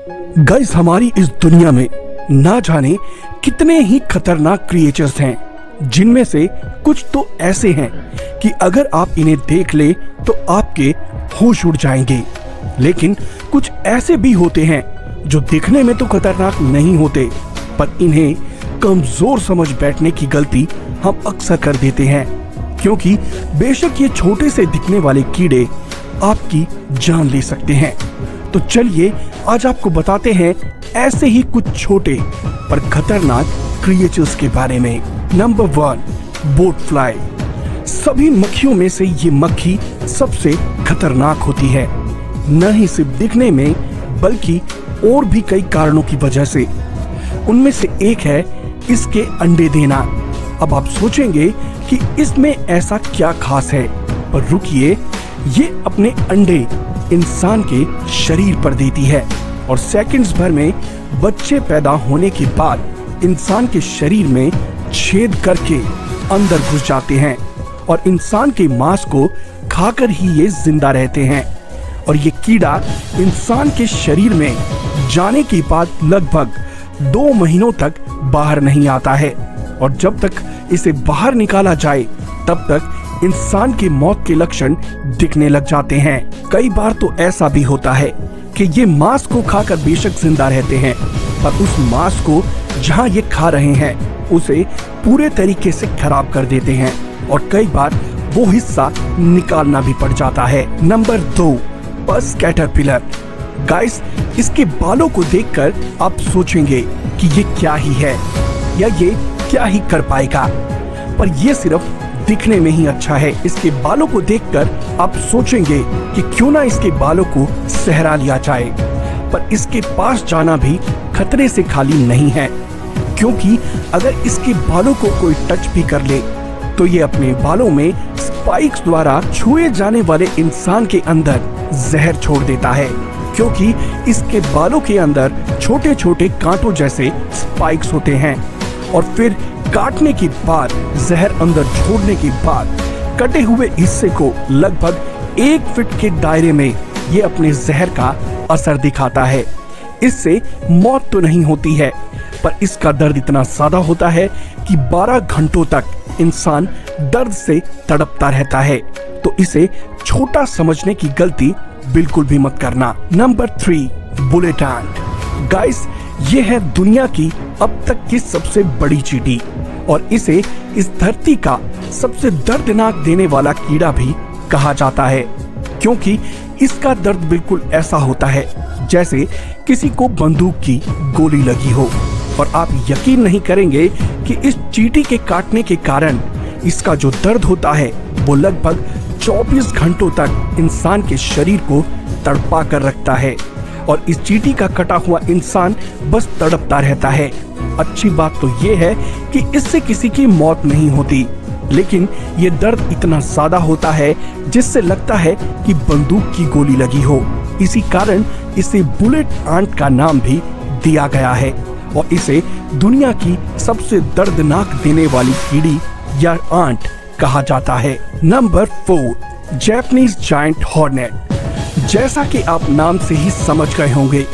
Guys, हमारी इस दुनिया में ना जाने कितने ही खतरनाक क्रिएचर्स हैं, जिनमें से कुछ तो ऐसे हैं कि अगर आप इन्हें देख ले तो आपके होश उड़ जाएंगे। लेकिन कुछ ऐसे भी होते हैं जो दिखने में तो खतरनाक नहीं होते, पर इन्हें कमजोर समझ बैठने की गलती हम अक्सर कर देते हैं, क्योंकि बेशक ये छोटे से दिखने वाले कीड़े आपकी जान ले सकते हैं। तो चलिए आज आपको बताते हैं ऐसे ही कुछ छोटे पर खतरनाक क्रिएचर्स के बारे में। Number 1, boat fly. सभी मक्खियों में से ये मक्खी सबसे खतरनाक होती है, न ही सिर्फ दिखने में बल्कि और भी कई कारणों की वजह से। उनमें से एक है इसके अंडे देना। अब आप सोचेंगे कि इसमें ऐसा क्या खास है, पर रुकिए, ये अपने अंडे इंसान के शरीर पर देती है और सेकंड्स भर में बच्चे पैदा होने के बाद इंसान के शरीर में छेद करके अंदर घुस जाते हैं और इंसान के मांस को खाकर ही ये जिंदा रहते हैं। और ये कीड़ा इंसान के शरीर में जाने के बाद लगभग 2 महीनों तक बाहर नहीं आता है, और जब तक इसे बाहर निकाला जाए तब तक इंसान की मौत के लक्षण दिखने लग जाते हैं। कई बार तो ऐसा भी होता है कि ये मांस को खाकर बेशक जिंदा रहते हैं, पर उस मांस को जहां ये खा रहे हैं उसे पूरे तरीके से खराब कर देते हैं और कई बार वो हिस्सा निकालना भी पड़ जाता है। नंबर 2, पस कैटरपिलर। गाइस, इसके बालों को देखकर आप सोचेंगे कि ये क्या ही है या ये क्या ही कर पाएगा, पर ये सिर्फ दिखने में ही अच्छा है। इसके बालों को देखकर आप सोचेंगे कि क्यों ना इसके बालों को सहरा लिया जाए, पर इसके पास जाना भी खतरे से खाली नहीं है, क्योंकि अगर इसके बालों को कोई टच भी कर ले तो ये अपने बालों में स्पाइक्स द्वारा छुए जाने वाले इंसान के अंदर जहर छोड़ देता है, क्योंकि इसके बालों के अंदर छोटे छोटे कांटों जैसे स्पाइक्स होते हैं और फिर काटने के बाद, जहर अंदर छोड़ने के बाद कटे हुए हिस्से को लगभग 1 फीट के दायरे में ये अपने जहर का असर दिखाता है। इससे मौत तो नहीं होती है, पर इसका दर्द इतना ज्यादा होता है कि 12 घंटों तक इंसान दर्द से तड़पता रहता है। तो इसे छोटा समझने की गलती बिल्कुल भी मत करना। नंबर 3, बुलेट एंट। गाइस, ये है दुनिया की अब तक की सबसे बड़ी चींटी और इसे इस धरती का सबसे दर्दनाक देने वाला कीड़ा भी कहा जाता है, क्योंकि इसका दर्द बिल्कुल ऐसा होता है जैसे किसी को बंदूक की गोली लगी हो। और आप यकीन नहीं करेंगे कि इस चींटी के काटने के कारण इसका जो दर्द होता है वो लगभग 24 घंटों तक इंसान के शरीर को तड़पा कर रखता है और इस चींटी का कटा हुआ इंसान बस तड़पता रहता है। अच्छी बात तो ये है कि इससे किसी की मौत नहीं होती, लेकिन ये दर्द इतना ज्यादा होता है जिससे लगता है कि बंदूक की गोली लगी हो। इसी कारण इसे बुलेट एंट का नाम भी दिया गया है और इसे दुनिया की सबसे दर्दनाक देने वाली कीड़ी या एंट कहा जाता है। Number 4, Japanese giant hornet. जैसा कि आप नाम से ही समझ गए होंगे,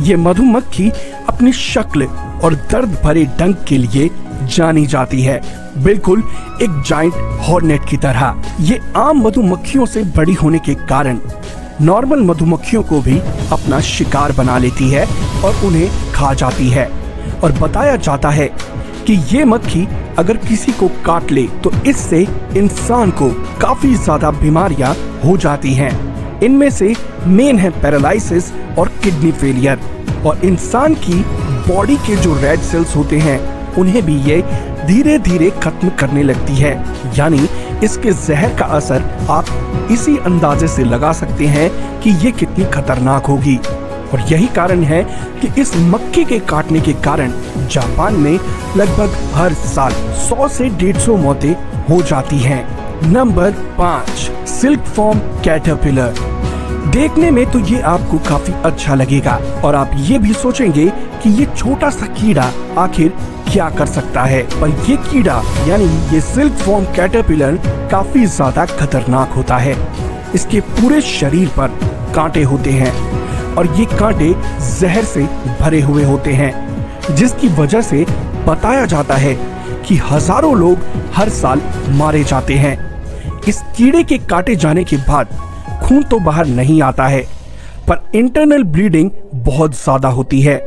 ये मधुमक्खी अपनी शक्ल और दर्द भरे डंक के लिए जानी जाती है, बिल्कुल एक जायंट हॉर्नेट की तरह। ये आम मधुमक्खियों से बड़ी होने के कारण नॉर्मल मधुमक्खियों को भी अपना शिकार बना लेती है और उन्हें खा जाती है। और बताया जाता है कि ये मक्खी अगर किसी को काट ले तो इससे इंसान को काफी ज्यादा बीमारियां हो जाती हैं। इनमें से मेन है पैरालिसिस और किडनी फेलियर, और इंसान की बॉडी के जो रेड सेल्स होते हैं उन्हें भी ये धीरे धीरे खत्म करने लगती है। यानी इसके जहर का असर आप इसी अंदाजे से लगा सकते हैं कि ये कितनी खतरनाक होगी। और यही कारण है कि इस मक्खी के काटने के कारण जापान में लगभग हर साल 100 से 150 मौतें हो जाती हैं। Number 5, silkworm caterpillar. देखने में तो ये आपको काफी अच्छा लगेगा और आप ये भी सोचेंगे कि ये छोटा सा कीड़ा आखिर क्या कर सकता है, पर ये कीड़ा यानी ये सिल्कवॉर्म कैटरपिलर काफी ज्यादा खतरनाक होता है। इसके पूरे शरीर पर कांटे होते हैं और ये कांटे जहर से भरे हुए होते हैं, जिसकी वजह से बताया जाता है कि हजारों लोग हर साल मारे जाते हैं। इस कीड़े के काटे जाने के बाद खून तो बाहर नहीं आता है, पर इंटरनल ब्लीडिंग बहुत ज्यादा होती है,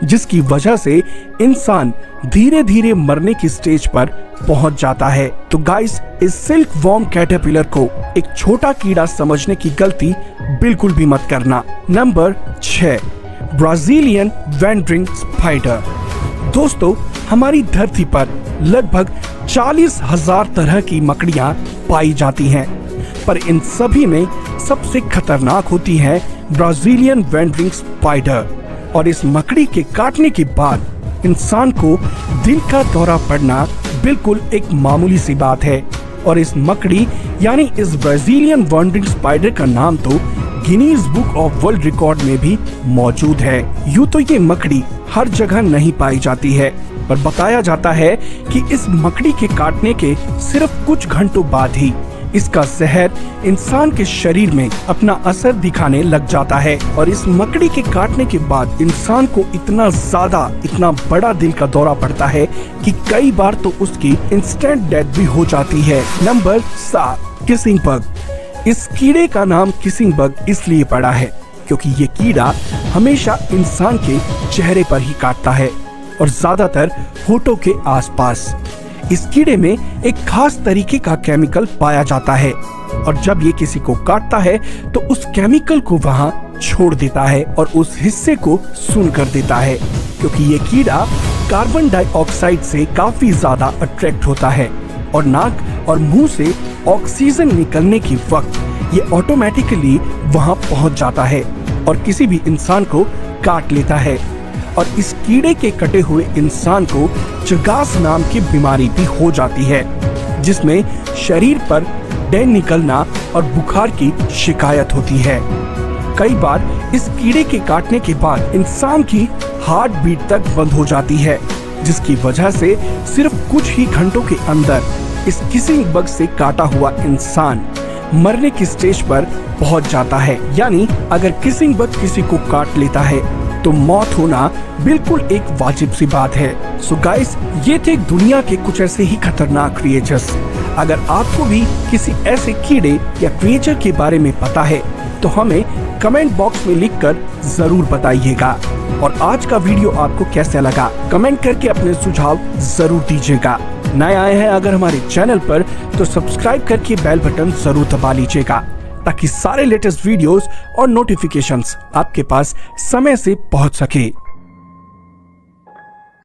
जिसकी वजह से इंसान धीरे धीरे मरने की स्टेज पर पहुंच जाता है। तो गाइस, इस सिल्क वॉर्म कैटरपिलर को एक छोटा कीड़ा समझने की गलती बिल्कुल भी मत करना। Number 6, Brazilian wandering spider. दोस्तों, हमारी धरती पर लगभग 40,000 तरह की मकड़ियां पाई जाती हैं, पर इन सभी में सबसे खतरनाक होती है ब्राजीलियन वैंडरिंग स्पाइडर। और इस मकड़ी के काटने के बाद इंसान को दिल का दौरा पड़ना बिल्कुल एक मामूली सी बात है। और इस मकड़ी यानी इस ब्राजीलियन वैंडरिंग स्पाइडर का नाम तो Guinness book of world record में भी मौजूद है। यूं तो ये मकड़ी हर जगह नहीं पाई जाती है, पर बताया जाता है कि इस मकड़ी के काटने के सिर्फ कुछ घंटों बाद ही इसका जहर इंसान के शरीर में अपना असर दिखाने लग जाता है। और इस मकड़ी के काटने के बाद इंसान को इतना बड़ा दिल का दौरा पड़ता है कि कई बार तो उसकी इंस्टेंट डेथ भी हो जाती है। Number 7, kissing bug. इस कीड़े का नाम किसिंग बग इसलिए पड़ा है क्योंकि ये कीड़ा हमेशा इंसान के चेहरे पर ही काटता है, और ज्यादातर होठों के आसपास। इस कीड़े में एक खास तरीके का केमिकल पाया जाता है, और जब ये किसी को काटता है तो उस केमिकल को वहाँ छोड़ देता है और उस हिस्से को सून कर देता है, क्योंकि ये कीड़ा कार्बन डाइऑक्साइड से काफी ज्यादा अट्रैक्ट होता है, और नाक और मुंह से ऑक्सीजन निकलने के वक्त ये ऑटोमेटिकली वहाँ पहुँच जाता है और किसी भी इंसान को काट लेता है। और इस कीड़े के कटे हुए इंसान को चगास नाम की बीमारी भी हो जाती है, जिसमें शरीर पर डेंगू निकलना और बुखार की शिकायत होती है। कई बार इस कीड़े के काटने के बाद इंसान की हार्ट बीट तक बंद हो जाती है, जिसकी वजह से सिर्फ कुछ ही घंटों के अंदर इस किसिंग बग से काटा हुआ इंसान मरने की स्टेज पर पहुंच जाता है। यानी अगर किसिंग बग किसी को काट लेता है तो मौत होना बिल्कुल एक वाजिब सी बात है। सो गाइस, ये थे दुनिया के कुछ ऐसे ही खतरनाक क्रिएचर्स। अगर आपको भी किसी ऐसे कीड़े या क्रिएचर के बारे में पता है तो हमें कमेंट बॉक्स में लिखकर जरूर बताइएगा। और आज का वीडियो आपको कैसा लगा कमेंट करके अपने सुझाव जरूर दीजिएगा। नए आए हैं अगर हमारे चैनल पर तो सब्सक्राइब करके बेल बटन जरूर दबा लीजिएगा, ताकि सारे लेटेस्ट वीडियोस और नोटिफिकेशंस आपके पास समय से पहुंच सके।